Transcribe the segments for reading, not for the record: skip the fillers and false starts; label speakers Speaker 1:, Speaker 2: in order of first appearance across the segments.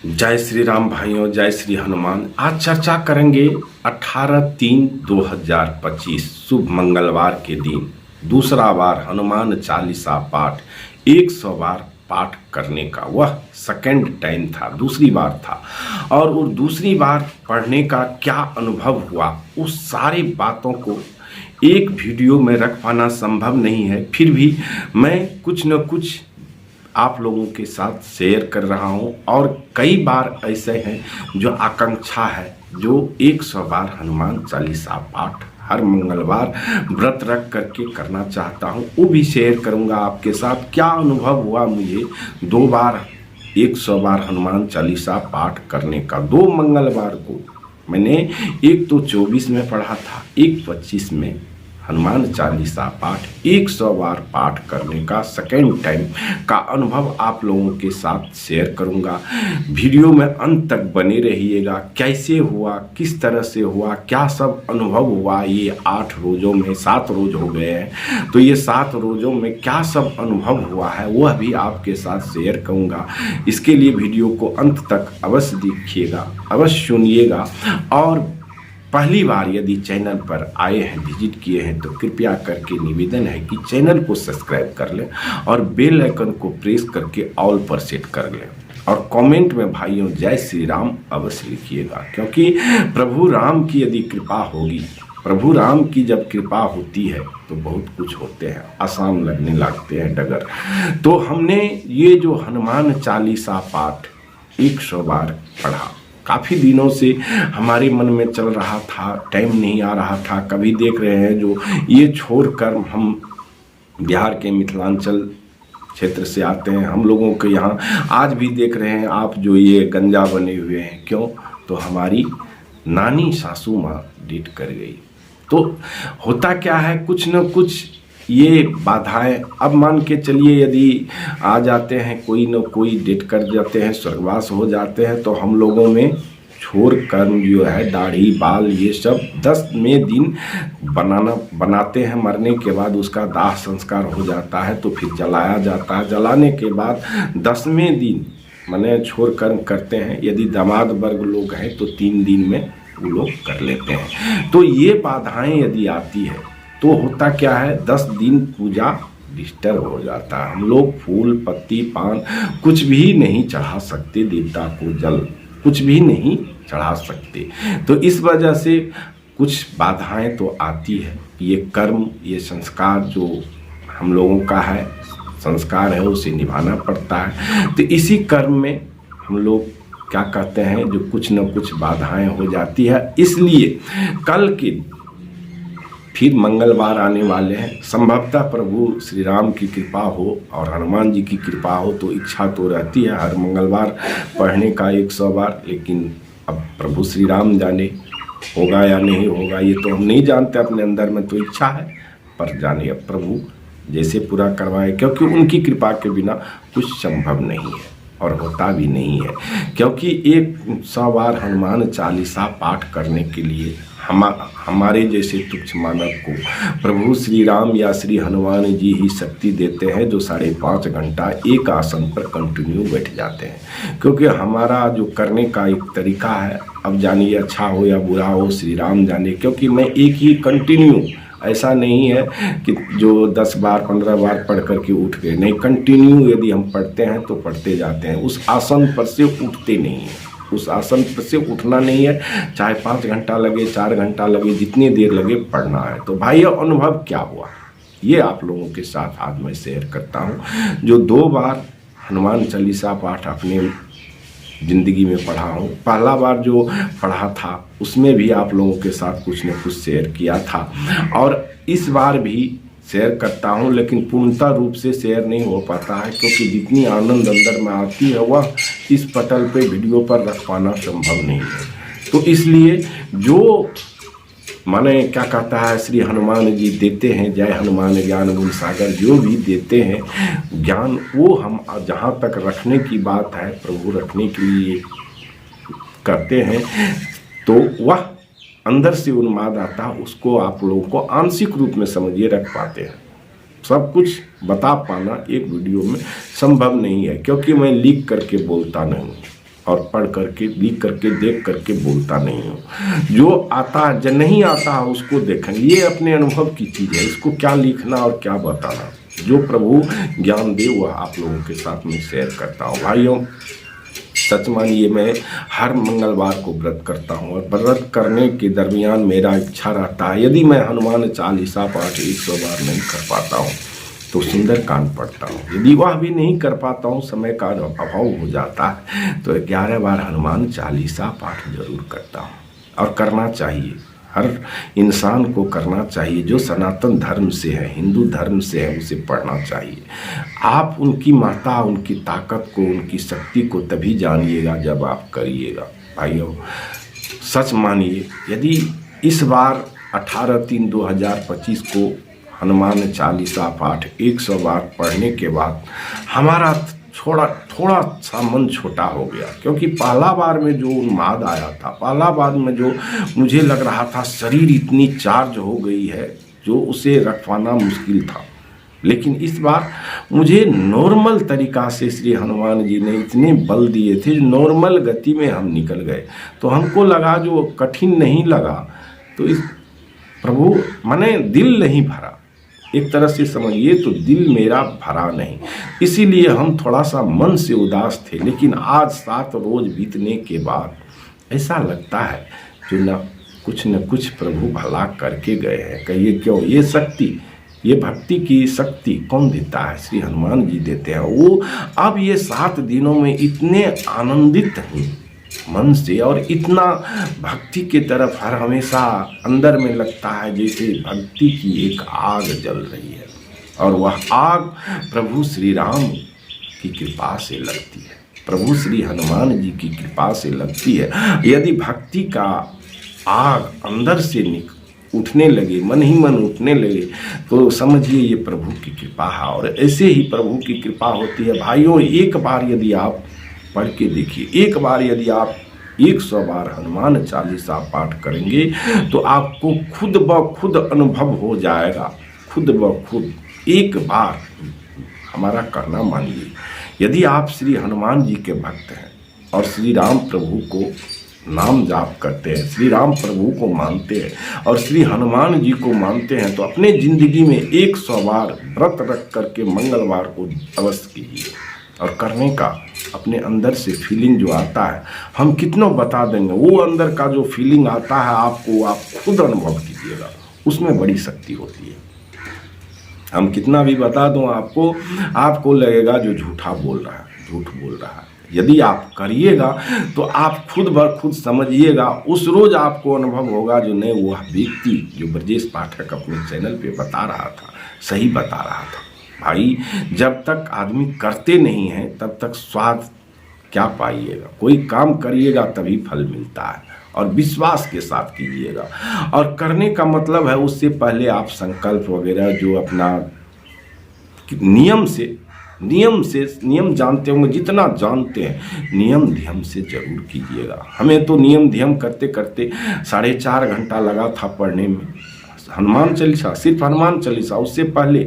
Speaker 1: जय श्री राम भाइयों, जय श्री हनुमान। आज चर्चा करेंगे 18/3/2025 शुभ मंगलवार के दिन दूसरा बार हनुमान चालीसा पाठ 100 बार पाठ करने का। वह सेकंड टाइम था, दूसरी बार था। और वो दूसरी बार पढ़ने का क्या अनुभव हुआ, उस सारी बातों को एक वीडियो में रख पाना संभव नहीं है। फिर भी मैं कुछ न कुछ आप लोगों के साथ शेयर कर रहा हूं। और कई बार ऐसे हैं जो आकांक्षा है, जो 100 बार हनुमान चालीसा पाठ हर मंगलवार व्रत रख करके करना चाहता हूं, वो भी शेयर करूंगा आपके साथ। क्या अनुभव हुआ मुझे 2 बार 100 बार हनुमान चालीसा पाठ करने का। 2 मंगलवार को मैंने एक तो 24 में पढ़ा था, एक 25 में हनुमान चालीसा पाठ 100 बार पाठ करने का सेकेंड टाइम का अनुभव आप लोगों के साथ शेयर करूंगा। वीडियो में अंत तक बने रहिएगा। कैसे हुआ, किस तरह से हुआ, क्या सब अनुभव हुआ। ये 8 रोज़ों में 7 रोज़ हो गए हैं, तो ये 7 रोज़ों में क्या सब अनुभव हुआ है वह भी आपके साथ शेयर करूंगा। इसके लिए वीडियो को अंत तक अवश्य देखिएगा, अवश्य सुनिएगा। और पहली बार यदि चैनल पर आए हैं, विजिट किए हैं, तो कृपया करके निवेदन है कि चैनल को सब्सक्राइब कर लें और बेल आइकन को प्रेस करके ऑल पर सेट कर लें। और कमेंट में भाइयों जय श्री राम अवश्य लिखिएगा, क्योंकि प्रभु राम की यदि कृपा होगी, प्रभु राम की जब कृपा होती है तो बहुत कुछ होते हैं, आसान लगने लगते हैं डगर। तो हमने ये जो हनुमान चालीसा पाठ 100 बार पढ़ा, काफ़ी दिनों से हमारे मन में चल रहा था, टाइम नहीं आ रहा था। कभी देख रहे हैं जो ये छोड़कर हम बिहार के मिथिलांचल क्षेत्र से आते हैं, हम लोगों के यहाँ आज भी देख रहे हैं आप जो ये गंजा बने हुए हैं। क्यों? तो हमारी नानी सासू माँ डेट कर गई। तो होता क्या है, कुछ न कुछ ये बाधाएं, अब मान के चलिए यदि आ जाते हैं, कोई न कोई डेट कर जाते हैं, स्वर्गवास हो जाते हैं, तो हम लोगों में छोर कर्म जो है, दाढ़ी बाल ये सब 10वें दिन बनाते हैं। मरने के बाद उसका दाह संस्कार हो जाता है, तो फिर जलाया जाता है। जलाने के बाद 10वें दिन माने छोर कर्म करते हैं। यदि दामाद वर्ग लोग हैं तो 3 दिन में वो लोग कर लेते हैं। तो ये बाधाएं यदि आती है तो होता क्या है, 10 दिन पूजा डिस्टर्ब हो जाता है। हम लोग फूल पत्ती पान कुछ भी नहीं चढ़ा सकते, देवता को जल कुछ भी नहीं चढ़ा सकते। तो इस वजह से कुछ बाधाएं तो आती है। ये कर्म, ये संस्कार जो हम लोगों का है, संस्कार है, उसे निभाना पड़ता है। तो इसी कर्म में हम लोग क्या कहते हैं, जो कुछ न कुछ बाधाएं हो जाती है। इसलिए कल के फिर मंगलवार आने वाले हैं। संभवतः प्रभु श्री राम की कृपा हो और हनुमान जी की कृपा हो तो इच्छा तो रहती है हर मंगलवार पढ़ने का 100 बार। लेकिन अब प्रभु श्री राम जाने होगा या नहीं होगा, ये तो हम नहीं जानते। अपने अंदर में तो इच्छा है, पर जाने अब प्रभु जैसे पूरा करवाए, क्योंकि उनकी कृपा के बिना कुछ संभव नहीं है और होता भी नहीं है। क्योंकि 100 बार हनुमान चालीसा पाठ करने के लिए हमारे जैसे तुच्छ मानव को प्रभु श्री राम या श्री हनुमान जी ही शक्ति देते हैं, जो 5.5 घंटा एक आसन पर कंटिन्यू बैठ जाते हैं। क्योंकि हमारा जो करने का एक तरीका है, अब जानिए अच्छा हो या बुरा हो, श्री राम जाने। क्योंकि मैं एक ही कंटिन्यू, ऐसा नहीं है कि जो 10 बार 15 बार पढ़ करके उठ गए, नहीं, कंटिन्यू यदि हम पढ़ते हैं तो पढ़ते जाते हैं। उस आसन पर से उठते नहीं हैं, उस आसन पर से उठना नहीं है। चाहे 5 घंटा लगे, 4 घंटा लगे, जितनी देर लगे पढ़ना है। तो भाई अनुभव क्या हुआ, ये आप लोगों के साथ आज मैं शेयर करता हूँ। जो 2 बार हनुमान चालीसा पाठ अपने ज़िंदगी में पढ़ा हूँ, पहला बार जो पढ़ा था उसमें भी आप लोगों के साथ कुछ न कुछ शेयर किया था, और इस बार भी शेयर करता हूँ। लेकिन पूर्णतः रूप से शेयर नहीं हो पाता है, क्योंकि जितनी आनंद अंदर में आती है वह इस पटल पे वीडियो पर रख पाना संभव नहीं है। तो इसलिए जो माने क्या कहता है, श्री हनुमान जी देते हैं, जय हनुमान ज्ञान गुण सागर, जो भी देते हैं ज्ञान, वो हम जहाँ तक रखने की बात है प्रभु रखने के लिए करते हैं, तो वह अंदर से उन्माद आता, उसको आप लोगों को आंशिक रूप में समझिए रख पाते हैं। सब कुछ बता पाना एक वीडियो में संभव नहीं है, क्योंकि मैं लिख करके बोलता नहीं और करके, लिख करके, देख करके बोलता नहीं हूँ। जो आता जो नहीं आता है उसको देखेंगे, ये अपने अनुभव की चीज़ है, इसको क्या लिखना और क्या बताना। जो प्रभु ज्ञान दे वह आप लोगों के साथ में शेयर करता हूँ। भाइयों, सच मानिए मैं हर मंगलवार को व्रत करता हूँ और व्रत करने के दरमियान मेरा इच्छा रहता है, यदि मैं हनुमान चालीसा पाठ 100 बार नहीं कर पाता हूँ तो सुंदरकांड पढ़ता हूँ। यदि वह भी नहीं कर पाता हूँ, समय का अभाव हो जाता है, तो 11 बार हनुमान चालीसा पाठ जरूर करता हूँ। और करना चाहिए, हर इंसान को करना चाहिए। जो सनातन धर्म से है, हिंदू धर्म से है, उसे पढ़ना चाहिए। आप उनकी महत्ता, उनकी ताकत को, उनकी शक्ति को तभी जानिएगा जब आप करिएगा। भाइयों, सच मानिए, यदि इस बार 18/3/2025 को हनुमान चालीसा पाठ 100 बार पढ़ने के बाद हमारा थोड़ा सा मन छोटा हो गया, क्योंकि पहला बार में जो उन्माद आया था, पहला बार में जो मुझे लग रहा था शरीर इतनी चार्ज हो गई है जो उसे रख पाना मुश्किल था। लेकिन इस बार मुझे नॉर्मल तरीका से श्री हनुमान जी ने इतने बल दिए थे, नॉर्मल गति में हम निकल गए। तो हमको लगा जो कठिन नहीं लगा, तो इस प्रभु माने दिल नहीं भरा, एक तरह से समझिए तो दिल मेरा भरा नहीं, इसीलिए हम थोड़ा सा मन से उदास थे। लेकिन आज 7 रोज बीतने के बाद ऐसा लगता है जो न कुछ प्रभु भला करके गए हैं। कहिए क्यों? ये शक्ति, ये भक्ति की शक्ति कौन देता है? श्री हनुमान जी देते हैं। वो अब ये 7 दिनों में इतने आनंदित हैं मन से, और इतना भक्ति के तरफ हर हमेशा अंदर में लगता है जैसे भक्ति की एक आग जल रही है, और वह आग प्रभु श्री राम की कृपा से लगती है, प्रभु श्री हनुमान जी की कृपा से लगती है। यदि भक्ति का आग अंदर से उठने लगे, मन ही मन उठने लगे, तो समझिए ये प्रभु की कृपा है। और ऐसे ही प्रभु की कृपा होती है। भाइयों, एक बार यदि आप पढ़ के देखिए, एक बार यदि आप 100 बार हनुमान चालीसा पाठ करेंगे तो आपको खुद ब खुद अनुभव हो जाएगा, खुद ब खुद। एक बार हमारा करना मानिए, यदि आप श्री हनुमान जी के भक्त हैं और श्री राम प्रभु को नाम जाप करते हैं, श्री राम प्रभु को मानते हैं और श्री हनुमान जी को मानते हैं, तो अपने जिंदगी में 100 बार व्रत रख करके मंगलवार को अवश्य कीजिए। और करने का अपने अंदर से फीलिंग जो आता है, हम कितनों बता देंगे, वो अंदर का जो फीलिंग आता है आपको, आप खुद अनुभव कीजिएगा, उसमें बड़ी शक्ति होती है। हम कितना भी बता दूं आपको लगेगा जो झूठा बोल रहा है, झूठ बोल रहा है। यदि आप करिएगा तो आप खुद ब खुद समझिएगा, उस रोज आपको अनुभव होगा जो नहीं वह व्यक्ति जो ब्रजेश पाठक अपने चैनल पे बता रहा था, सही बता रहा था। भाई, जब तक आदमी करते नहीं हैं तब तक स्वाद क्या पाइएगा। कोई काम करिएगा तभी फल मिलता है, और विश्वास के साथ कीजिएगा। और करने का मतलब है उससे पहले आप संकल्प वगैरह जो अपना नियम जानते होंगे, जितना जानते हैं नियम ध्यान से जरूर कीजिएगा। हमें तो नियम ध्यान करते करते 4.5 घंटा लगा था पढ़ने में हनुमान चालीसा, सिर्फ हनुमान चालीसा। उससे पहले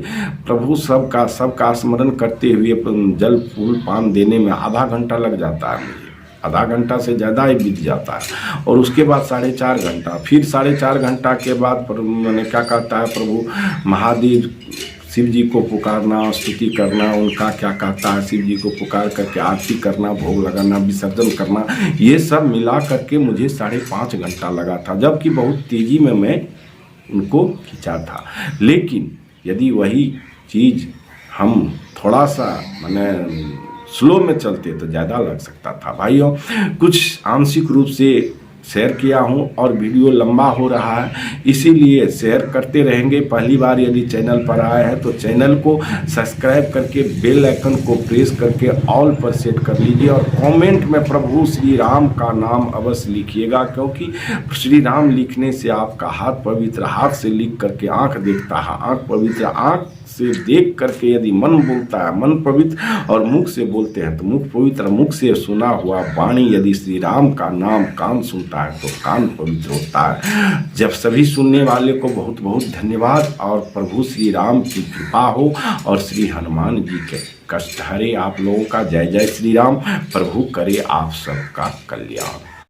Speaker 1: प्रभु सबका स्मरण करते हुए जल फूल पान देने में आधा घंटा लग जाता है मुझे, आधा घंटा से ज़्यादा ही बीत जाता है। और उसके बाद 4.5 घंटा, फिर 4.5 घंटा के बाद मैंने क्या कहता है, प्रभु महादेव शिव जी को पुकारना, स्तुति करना, उनका क्या कहता है, शिव जी को पुकार करके आरती करना, भोग लगाना, विसर्जन करना, ये सब मिला करके मुझे 5.5 घंटा लगा था, जबकि बहुत तेज़ी में मैं उनको खींचा था। लेकिन यदि वही चीज़ हम थोड़ा सा माने स्लो में चलते तो ज़्यादा लग सकता था। भाइयों, कुछ आंशिक रूप से शेयर किया हूं और वीडियो लंबा हो रहा है, इसीलिए शेयर करते रहेंगे। पहली बार यदि चैनल पर आए हैं तो चैनल को सब्सक्राइब करके बेल आइकन को प्रेस करके ऑल पर सेट कर लीजिए, और कमेंट में प्रभु श्री राम का नाम अवश्य लिखिएगा, क्योंकि श्री राम लिखने से आपका हाथ पवित्र, हाथ से लिख करके आँख देखता है, आँख पवित्र, आँख से देख करके यदि मन बोलता है, मन पवित्र, और मुख से बोलते हैं तो मुख पवित्र, मुख से सुना हुआ वाणी यदि श्री राम का नाम कान सुनता है तो कान पवित्र होता है। जब सभी सुनने वाले को बहुत बहुत धन्यवाद, और प्रभु श्री राम की कृपा हो और श्री हनुमान जी के कष्ट हरे आप लोगों का। जय जय श्री राम। प्रभु करे आप सबका कल्याण।